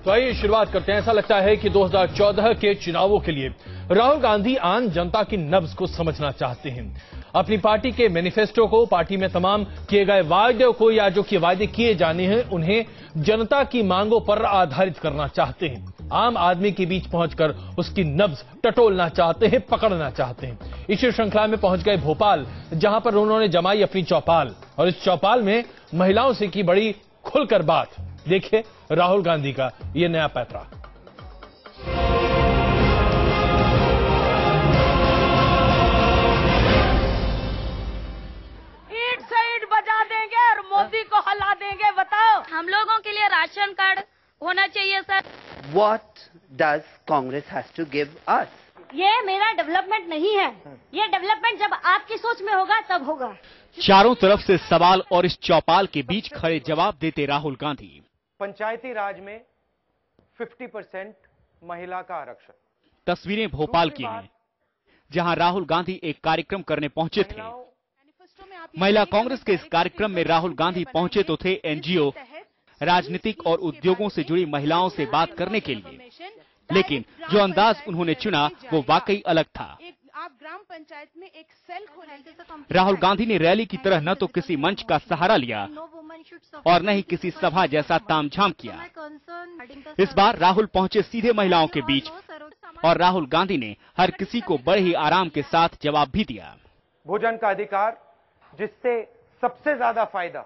तो आइए शुरुआत करते हैं। ऐसा लगता है कि 2014 के चुनावों के लिए राहुल गांधी आम जनता की नब्ज को समझना चाहते हैं। अपनी पार्टी के मैनिफेस्टो को, पार्टी में तमाम किए गए वायदों को या जो कि वायदे किए जाने हैं उन्हें जनता की मांगों पर आधारित करना चाहते हैं। आम आदमी के बीच पहुंचकर उसकी नब्ज टटोलना चाहते हैं, पकड़ना चाहते हैं। इसी श्रृंखला में पहुंच गए भोपाल, जहां पर उन्होंने जमाई अपनी चौपाल और इस चौपाल में महिलाओं से की बड़ी खुलकर बात। देखिए राहुल गांधी का यह नया पैतरा। ईंट से ईंट बजा देंगे और मोदी को हला देंगे। बताओ, हम लोगों के लिए राशन कार्ड होना चाहिए sir. What does Congress has to give us? ये मेरा डेवलपमेंट नहीं है। ये डेवलपमेंट जब आपकी सोच में होगा तब होगा। चारों तरफ से सवाल और इस चौपाल के बीच खड़े जवाब देते राहुल गांधी। पंचायती राज में 50% महिला का आरक्षण। तस्वीरें भोपाल की हैं, जहां राहुल गांधी एक कार्यक्रम करने पहुंचे थे। महिला कांग्रेस के इस कार्यक्रम में राहुल गांधी पहुंचे तो थे एनजीओ, राजनीतिक और उद्योगों से जुड़ी महिलाओं से बात करने के लिए, लेकिन जो अंदाज उन्होंने चुना वो वाकई अलग था। आप ग्राम पंचायत में एक सेल खोलें। राहुल गांधी ने रैली की तरह न तो किसी मंच का सहारा लिया और न ही किसी सभा जैसा तामझाम किया। इस बार राहुल पहुंचे सीधे महिलाओं के बीच और राहुल गांधी ने हर किसी को बड़े ही आराम के साथ जवाब भी दिया। भोजन का अधिकार, जिससे सबसे ज्यादा फायदा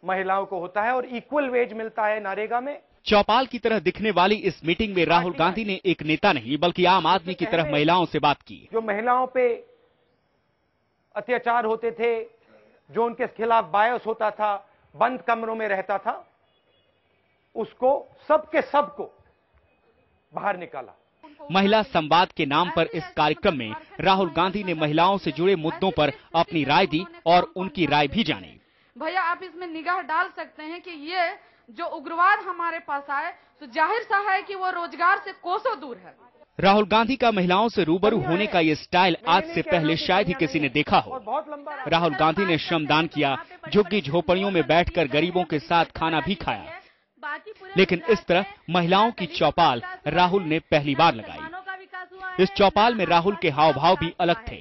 महिलाओं को होता है और इक्वल वेज मिलता है नरेगा में। चौपाल की तरह दिखने वाली इस मीटिंग में राहुल गांधी ने एक नेता नहीं बल्कि आम आदमी की तरह महिलाओं से बात की। जो महिलाओं पे अत्याचार होते थे, जो उनके खिलाफ बायस होता था, बंद कमरों में रहता था, उसको सबको बाहर निकाला। महिला संवाद के नाम पर इस कार्यक्रम में राहुल गांधी ने महिलाओं से जुड़े मुद्दों पर अपनी राय दी और उनकी राय भी जानी। भैया आप इसमें निगाह डाल सकते हैं कि ये जो उग्रवाद हमारे पास आए तो जाहिर सा है कि वो रोजगार से कोसों दूर है। राहुल गांधी का महिलाओं से रूबरू होने का ये स्टाइल आज से पहले शायद ही किसी ने देखा हो। राहुल गांधी ने श्रमदान किया, झुग्गी झोपड़ियों में बैठकर गरीबों के साथ खाना भी खाया, लेकिन इस तरह महिलाओं की चौपाल राहुल ने पहली बार लगाई। इस चौपाल में राहुल के हाव भाव भी अलग थे।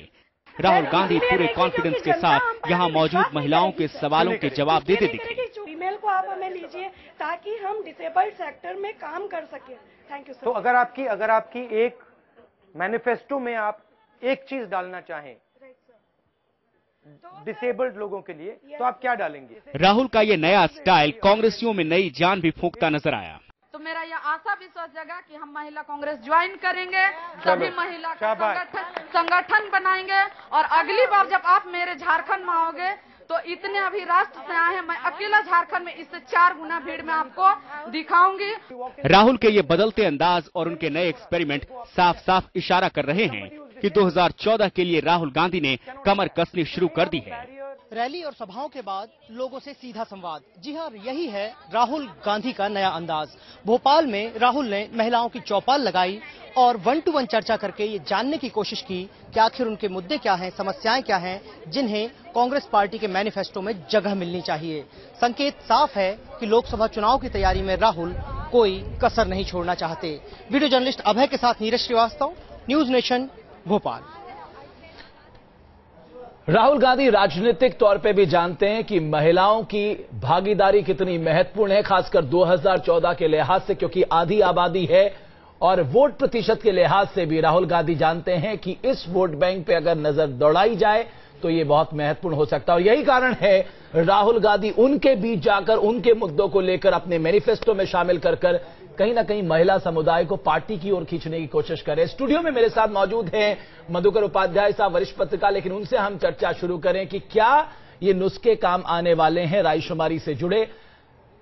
राहुल गांधी पूरे कॉन्फिडेंस के साथ यहाँ मौजूद महिलाओं के सवालों के जवाब देते दिखे। फीमेल को आप हमें लीजिए ताकि हम डिसेबल्ड सेक्टर में काम कर सके। Thank you sir. तो अगर आपकी एक मैनिफेस्टो में आप एक चीज डालना चाहें डिसेबल्ड लोगों के लिए, तो आप क्या डालेंगे? राहुल का ये नया स्टाइल कांग्रेसियों में नई जान भी फूंकता नजर आया। तो मेरा यह आशा विश्वास जगा कि हम महिला कांग्रेस ज्वाइन करेंगे, सभी महिला संगठन बनाएंगे और अगली बार जब आप मेरे झारखंड में आओगे तो इतने अभी राष्ट्र से आए हैं, मैं अकेला झारखंड में इससे 4 गुना भीड़ में आपको दिखाऊंगी। राहुल के ये बदलते अंदाज और उनके नए एक्सपेरिमेंट साफ साफ इशारा कर रहे हैं कि 2014 के लिए राहुल गांधी ने कमर कसनी शुरू कर दी है। रैली और सभाओं के बाद लोगों से सीधा संवाद। जी हाँ, यही है राहुल गांधी का नया अंदाज। भोपाल में राहुल ने महिलाओं की चौपाल लगाई और 1-to-1 चर्चा करके ये जानने की कोशिश की कि आखिर उनके मुद्दे क्या हैं, समस्याएं क्या हैं, जिन्हें कांग्रेस पार्टी के मैनिफेस्टो में जगह मिलनी चाहिए। संकेत साफ है कि लोकसभा चुनाव की तैयारी में राहुल कोई कसर नहीं छोड़ना चाहते। वीडियो जर्नलिस्ट अभय के साथ नीरज श्रीवास्तव, न्यूज नेशन, भोपाल। राहुल गांधी राजनीतिक तौर पे भी जानते हैं कि महिलाओं की भागीदारी कितनी महत्वपूर्ण है, खासकर 2014 के लिहाज से, क्योंकि आधी आबादी है और वोट प्रतिशत के लिहाज से भी राहुल गांधी जानते हैं कि इस वोट बैंक पे अगर नजर दौड़ाई जाए तो ये बहुत महत्वपूर्ण हो सकता है। और यही कारण है राहुल गांधी उनके बीच जाकर उनके मुद्दों को लेकर अपने मैनिफेस्टो में शामिल कर कहीं ना कहीं महिला समुदाय को पार्टी की ओर खींचने की कोशिश करें। स्टूडियो में मेरे साथ मौजूद हैं मधुकर उपाध्याय साहब, वरिष्ठ पत्रकार, लेकिन उनसे हम चर्चा शुरू करें कि क्या ये नुस्खे काम आने वाले हैं रायशुमारी से जुड़े।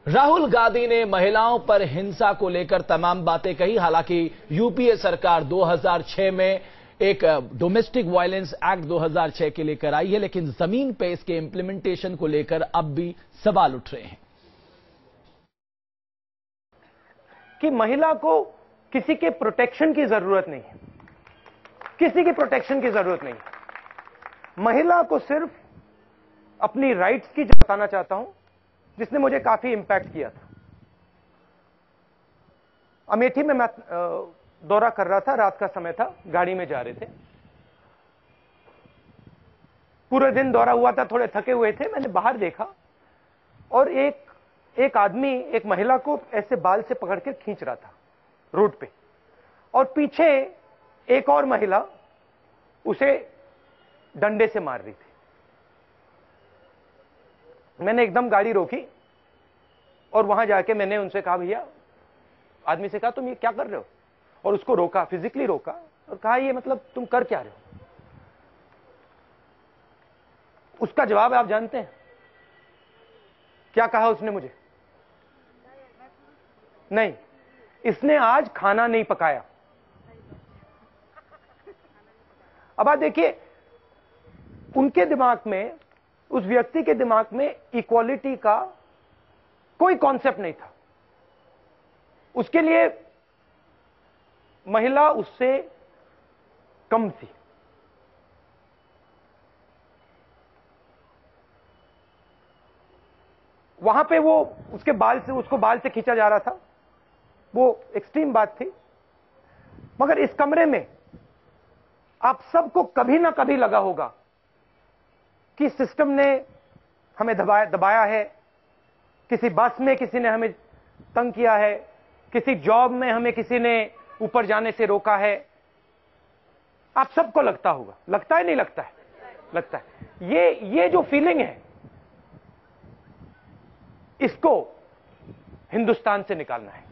राहुल गांधी ने महिलाओं पर हिंसा को लेकर तमाम बातें कही। हालांकि यूपीए सरकार 2006 में एक डोमेस्टिक वायलेंस एक्ट 2006 के लेकर आई है, लेकिन जमीन पे इसके इंप्लीमेंटेशन को लेकर अब भी सवाल उठ रहे हैं कि महिला को किसी के प्रोटेक्शन की जरूरत नहीं है, किसी की प्रोटेक्शन की जरूरत नहीं। महिला को सिर्फ अपनी राइट्स की बताना चाहता हूं, जिसने मुझे काफी इंपैक्ट किया था। अमेठी में मैं दौरा कर रहा था, रात का समय था, गाड़ी में जा रहे थे। पूरे दिन दौरा हुआ था, थोड़े थके हुए थे। मैंने बाहर देखा और एक आदमी एक महिला को ऐसे बाल से पकड़ के खींच रहा था रोड पे, और पीछे एक और महिला उसे डंडे से मार रही थी। मैंने एकदम गाड़ी रोकी और वहां जाके मैंने उनसे कहा, भैया, आदमी से कहा, तुम ये क्या कर रहे हो? और उसको रोका, फिजिकली रोका और कहा, ये मतलब तुम कर क्या रहे हो? उसका जवाब आप जानते हैं क्या कहा उसने मुझे? नहीं, इसने आज खाना नहीं पकाया। अब आप देखिए, उनके दिमाग में, उस व्यक्ति के दिमाग में इक्वालिटी का कोई कॉन्सेप्ट नहीं था। उसके लिए महिला उससे कम थी। वहां पे वो उसके बाल से, उसको बाल से खींचा जा रहा था। वो एक्सट्रीम बात थी। मगर इस कमरे में आप सबको कभी ना कभी लगा होगा कि सिस्टम ने हमें दबाया है, किसी बस में किसी ने हमें तंग किया है, किसी जॉब में हमें किसी ने ऊपर जाने से रोका है। आप सबको लगता होगा, लगता है नहीं लगता है? लगता है। ये जो फीलिंग है, इसको हिंदुस्तान से निकालना है।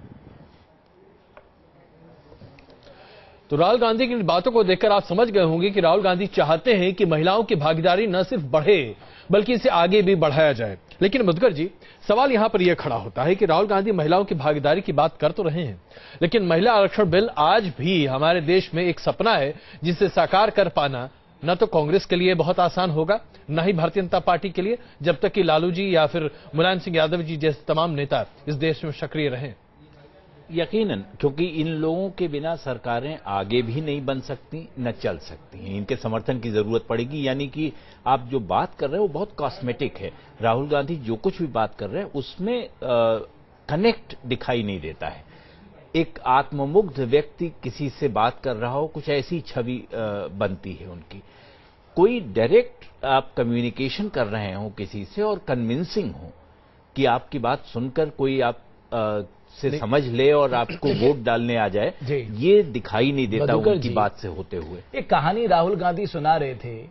तो राहुल गांधी की इन बातों को देखकर आप समझ गए होंगे कि राहुल गांधी चाहते हैं कि महिलाओं की भागीदारी न सिर्फ बढ़े बल्कि इसे आगे भी बढ़ाया जाए। लेकिन मधुकर जी, सवाल यहां पर यह खड़ा होता है कि राहुल गांधी महिलाओं की भागीदारी की बात कर तो रहे हैं, लेकिन महिला आरक्षण बिल आज भी हमारे देश में एक सपना है जिसे साकार कर पाना न तो कांग्रेस के लिए बहुत आसान होगा, न ही भारतीय जनता पार्टी के लिए, जब तक कि लालू जी या फिर मुलायम सिंह यादव जी जैसे तमाम नेता इस देश में सक्रिय रहें। यकीनन, क्योंकि इन लोगों के बिना सरकारें आगे भी नहीं बन सकती, न चल सकती हैं। इनके समर्थन की जरूरत पड़ेगी। यानी कि आप जो बात कर रहे हैं वो बहुत कॉस्मेटिक है। राहुल गांधी जो कुछ भी बात कर रहे हैं उसमें कनेक्ट दिखाई नहीं देता है। एक आत्ममुग्ध व्यक्ति किसी से बात कर रहा हो, कुछ ऐसी छवि बनती है उनकी। कोई डायरेक्ट आप कम्युनिकेशन कर रहे हो किसी से और कन्विंसिंग हो कि आपकी बात सुनकर कोई आप से समझ ले और आपको वोट डालने आ जाए, ये दिखाई नहीं देता उनकी बात से होते हुए। एक कहानी राहुल गांधी सुना रहे थे।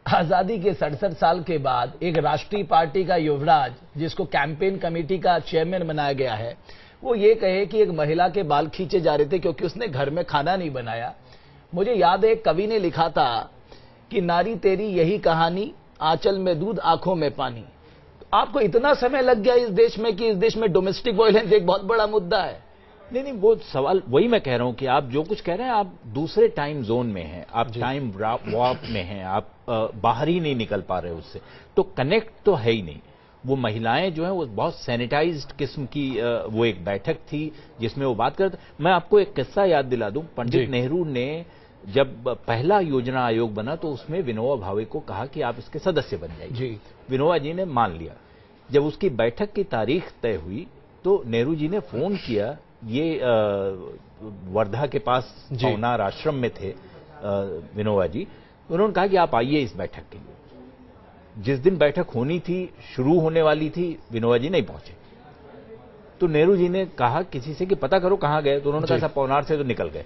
आजादी के 67 साल के बाद एक राष्ट्रीय पार्टी का युवराज, जिसको कैंपेन कमेटी का चेयरमैन बनाया गया है, वो ये कहे कि एक महिला के बाल खींचे जा रहे थे क्योंकि उसने घर में खाना नहीं बनाया। मुझे याद है एक कवि ने लिखा था कि नारी तेरी यही कहानी, आंचल में दूध आंखों में पानी। आपको इतना समय लग गया इस देश में कि इस देश में डोमेस्टिक वायलेंस एक बहुत बड़ा मुद्दा है। नहीं, वो सवाल वही मैं कह रहा हूं कि आप जो कुछ कह रहे हैं, आप दूसरे टाइम जोन में हैं, आप टाइम वॉर्प में हैं, आप बाहर ही नहीं निकल पा रहे उससे। तो कनेक्ट तो है ही नहीं। वो महिलाएं जो हैं वो बहुत सैनिटाइज्ड किस्म की वो एक बैठक थी जिसमें वो बात करते। मैं आपको एक किस्सा याद दिला दूं। पंडित नेहरू ने जब पहला योजना आयोग बना तो उसमें विनोबा भावे को कहा कि आप इसके सदस्य बन जाइए। विनोबा जी ने मान लिया। जब उसकी बैठक की तारीख तय हुई तो नेहरू जी ने फोन किया, ये वर्धा के पास पवनार आश्रम में थे विनोबा जी। उन्होंने कहा कि आप आइए इस बैठक के लिए। जिस दिन बैठक होनी थी, शुरू होने वाली थी, विनोबा जी नहीं पहुंचे। तो नेहरू जी ने कहा किसी से कि पता करो कहां गए। तो उन्होंने कहा पवनार से तो निकल गए।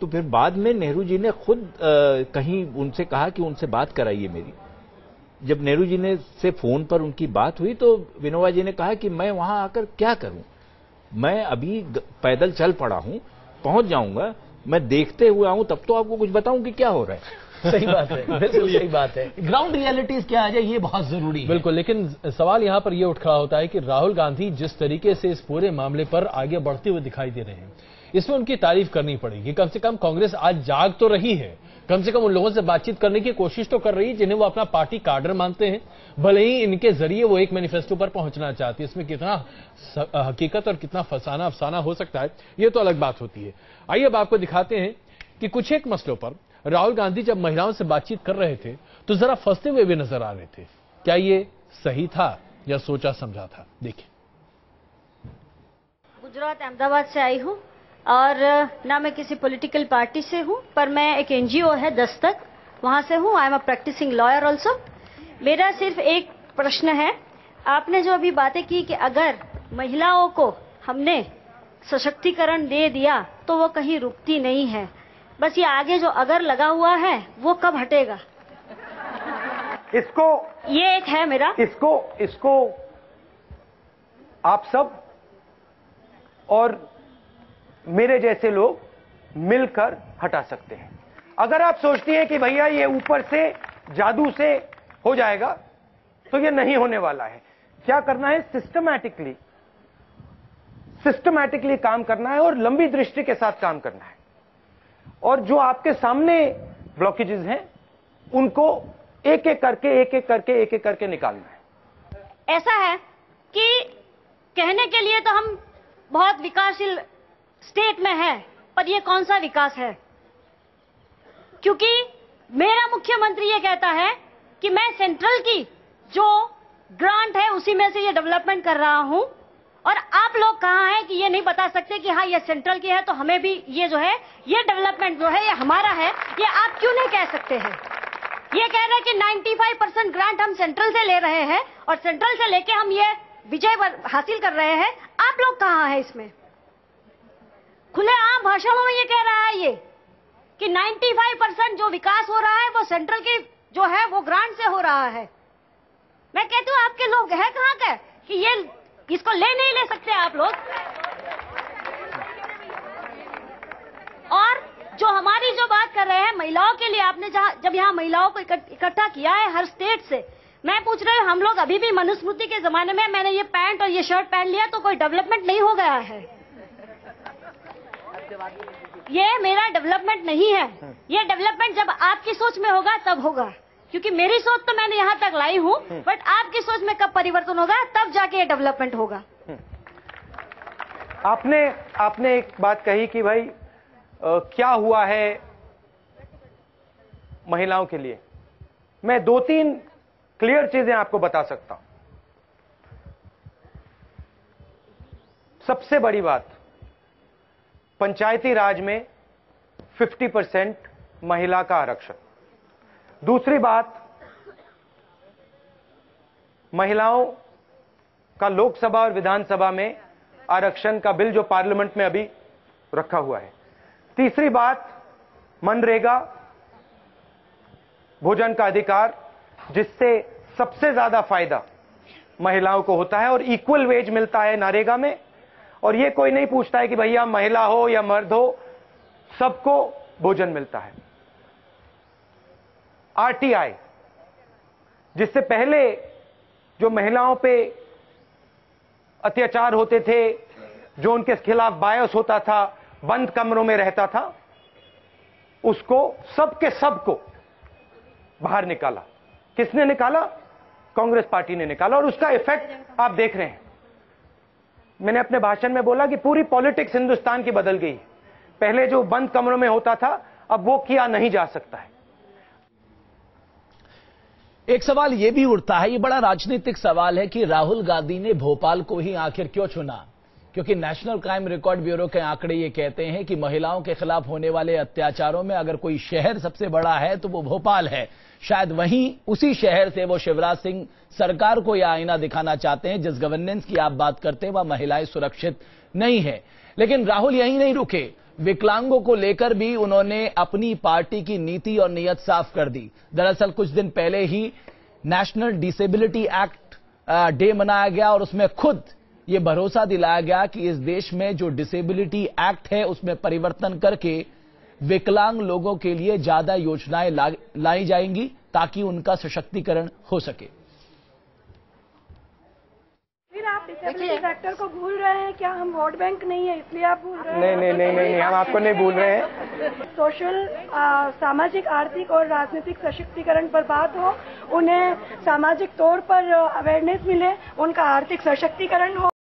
तो फिर बाद में नेहरू जी ने खुद कहीं उनसे कहा कि उनसे बात कराइए मेरी। जब नेहरू जी ने से फोन पर उनकी बात हुई तो विनोबा जी ने कहा कि मैं वहां आकर क्या करूं, मैं अभी पैदल चल पड़ा हूं, पहुंच जाऊंगा, मैं देखते हुए आऊं तब तो आपको कुछ बताऊं कि क्या हो रहा है। सही बात है, बिल्कुल सही बात है। ग्राउंड रियलिटीज क्या आ जाए ये बहुत जरूरी है। बिल्कुल, लेकिन सवाल यहां पर यह उठ खड़ा होता है कि राहुल गांधी जिस तरीके से इस पूरे मामले पर आगे बढ़ते हुए दिखाई दे रहे हैं, इसमें उनकी तारीफ करनी पड़ेगी। कम से कम कांग्रेस आज जाग तो रही है, कम से कम उन लोगों से बातचीत करने की कोशिश तो कर रही है जिन्हें वो अपना पार्टी कार्डर मानते हैं। भले ही इनके जरिए वो एक मैनिफेस्टो पर पहुंचना चाहती है, इसमें कितना हकीकत और कितना फसाना अफसाना हो सकता है ये तो अलग बात होती है। आइए अब आपको दिखाते हैं कि कुछ एक मसलों पर राहुल गांधी जब महिलाओं से बातचीत कर रहे थे तो जरा फंसते हुए भी नजर आ रहे थे। क्या ये सही था या सोचा समझा था? देखिए। गुजरात अहमदाबाद से आई हूँ। और ना मैं किसी पॉलिटिकल पार्टी से हूँ, पर मैं एक एनजीओ है दस्तक, वहाँ से हूँ। I am a practising lawyer also. मेरा सिर्फ एक प्रश्न है, आपने जो अभी बातें की कि अगर महिलाओं को हमने सशक्तिकरण दे दिया तो वो कहीं रुकती नहीं है, बस ये आगे जो अगर लगा हुआ है वो कब हटेगा? इसको ये एक है मेरा। इसको आप सब और मेरे जैसे लोग मिलकर हटा सकते हैं। अगर आप सोचती हैं कि भैया ये ऊपर से जादू से हो जाएगा, तो ये नहीं होने वाला है। क्या करना है? सिस्टमैटिकली काम करना है और लंबी दृष्टि के साथ काम करना है। और जो आपके सामने ब्लॉकेजेस हैं उनको एक एक करके निकालना है। ऐसा है कि कहने के लिए तो हम बहुत विकासशील स्टेट में हैं, पर ये कौन सा विकास है? क्योंकि मेरा मुख्यमंत्री ये कहता है कि मैं सेंट्रल की जो ग्रांट है उसी में से ये डेवलपमेंट कर रहा हूं, और आप लोग कहाँ हैं कि ये नहीं बता सकते कि हाँ ये सेंट्रल की है तो हमें भी ये जो है ये डेवलपमेंट जो है ये हमारा है। ये आप क्यों नहीं कह सकते हैं? ये कह रहे हैं कि 95% ग्रांट हम सेंट्रल से ले रहे हैं और सेंट्रल से लेके हम ये विजय हासिल कर रहे हैं। आप लोग कहाँ हैं इसमें? खुले आम भाषणों में ये कह रहा है ये कि 95% जो विकास हो रहा है वो सेंट्रल की जो है वो ग्रांट से हो रहा है। मैं कहती हूँ आपके लोग हैं कहाँ के कि ये इसको ले नहीं ले सकते आप लोग? और जो हमारी जो बात कर रहे हैं महिलाओं के लिए, आपने जब यहाँ महिलाओं को इकट्ठा किया है हर स्टेट से, मैं पूछ रही हूँ हम लोग अभी भी मनुस्मृति के जमाने में मैंने ये पैंट और ये शर्ट पहन लिया तो कोई डेवलपमेंट नहीं हो गया है? ये मेरा डेवलपमेंट नहीं है। ये डेवलपमेंट जब आपकी सोच में होगा तब होगा, क्योंकि मेरी सोच तो मैंने यहाँ तक लाई हूँ, बट आपकी सोच में कब परिवर्तन होगा तब जाके ये डेवलपमेंट होगा। आपने एक बात कही कि भाई क्या हुआ है महिलाओं के लिए। मैं 2-3 क्लियर चीजें आपको बता सकता हूं। सबसे बड़ी बात, पंचायती राज में 50% महिला का आरक्षण। दूसरी बात, महिलाओं का लोकसभा और विधानसभा में आरक्षण का बिल जो पार्लियामेंट में अभी रखा हुआ है। तीसरी बात, मनरेगा भोजन का अधिकार, जिससे सबसे ज्यादा फायदा महिलाओं को होता है और इक्वल वेज मिलता है नरेगा में। और ये कोई नहीं पूछता है कि भैया महिला हो या मर्द हो, सबको भोजन मिलता है। आरटीआई, जिससे पहले जो महिलाओं पे अत्याचार होते थे, जो उनके खिलाफ बायस होता था, बंद कमरों में रहता था, उसको सबके सबको बाहर निकाला। किसने निकाला? कांग्रेस पार्टी ने निकाला, और उसका इफेक्ट आप देख रहे हैं। मैंने अपने भाषण में बोला कि पूरी पॉलिटिक्स हिंदुस्तान की बदल गई। पहले जो बंद कमरों में होता था अब वो किया नहीं जा सकता है। एक सवाल यह भी उठता है, ये बड़ा राजनीतिक सवाल है कि राहुल गांधी ने भोपाल को ही आखिर क्यों चुना? क्योंकि नेशनल क्राइम रिकॉर्ड ब्यूरो के आंकड़े ये कहते हैं कि महिलाओं के खिलाफ होने वाले अत्याचारों में अगर कोई शहर सबसे बड़ा है तो वो भोपाल है। शायद वहीं उसी शहर से वो शिवराज सिंह सरकार को यह आईना दिखाना चाहते हैं, जिस गवर्नेंस की आप बात करते हैं वह महिलाएं सुरक्षित नहीं है। लेकिन राहुल यहीं नहीं रुके, विकलांगों को लेकर भी उन्होंने अपनी पार्टी की नीति और नीयत साफ कर दी। दरअसल कुछ दिन पहले ही नेशनल डिसेबिलिटी एक्ट डे मनाया गया और उसमें खुद ये भरोसा दिलाया गया कि इस देश में जो डिसेबिलिटी एक्ट है उसमें परिवर्तन करके विकलांग लोगों के लिए ज्यादा योजनाएं लाई जाएंगी ताकि उनका सशक्तिकरण हो सके। फिर आप डिसेबिलिटी फैक्टर को भूल रहे हैं क्या? हम वोट बैंक नहीं है इसलिए आप भूल रहे हैं? नहीं, हम आपको नहीं भूल रहे हैं। सोशल, सामाजिक, आर्थिक और राजनीतिक सशक्तिकरण पर बात हो, उन्हें सामाजिक तौर पर अवेयरनेस मिले, उनका आर्थिक सशक्तिकरण हो।